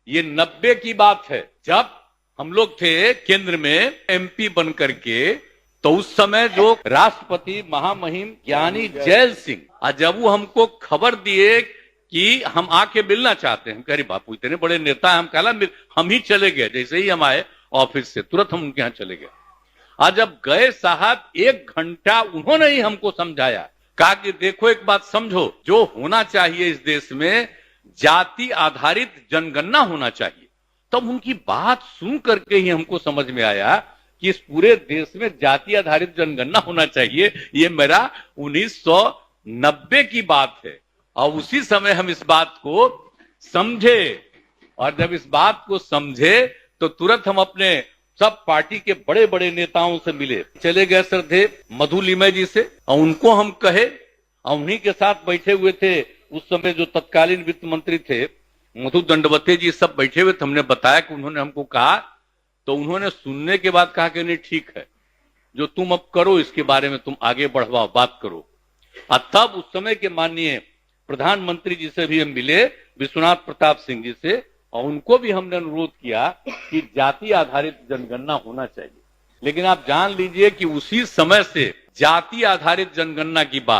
ये 90 की बात है, जब हम लोग थे केंद्र में एमपी बन करके, तो उस समय जो राष्ट्रपति महामहिम ज्ञानी जैल सिंह, जब वो हमको खबर दिए कि हम आके मिलना चाहते हैं, कह रही बापू इतने बड़े नेता हैं, हम कहला हम ही चले गए। जैसे ही हम आए ऑफिस से तुरंत हम उनके यहाँ चले गए। आज जब गए साहब 1 घंटा उन्होंने ही हमको समझाया, कहा कि देखो एक बात समझो, जो होना चाहिए इस देश में जाति आधारित जनगणना होना चाहिए। तब उनकी बात सुन करके ही हमको समझ में आया कि इस पूरे देश में जाति आधारित जनगणना होना चाहिए। ये मेरा 1990 की बात है और उसी समय हम इस बात को समझे, और जब इस बात को समझे तो तुरंत हम अपने सब पार्टी के बड़े बड़े नेताओं से मिले, चले गए श्रद्धेय मधु लिमय जी से, और उनको हम कहे, और उन्हीं के साथ बैठे हुए थे उस समय जो तत्कालीन वित्त मंत्री थे मधु दंडवते जी, सब बैठे हुए थे। हमने बताया कि उन्होंने हमको कहा, तो उन्होंने सुनने के बाद कहा कि नहीं ठीक है, जो तुम अब करो इसके बारे में तुम आगे बढ़वाओ, बात करो। और तब उस समय के माननीय प्रधानमंत्री जी से भी हम मिले, विश्वनाथ प्रताप सिंह जी से, और उनको भी हमने अनुरोध किया कि जाति आधारित जनगणना होना चाहिए। लेकिन आप जान लीजिए कि उसी समय से जाति आधारित जनगणना की बात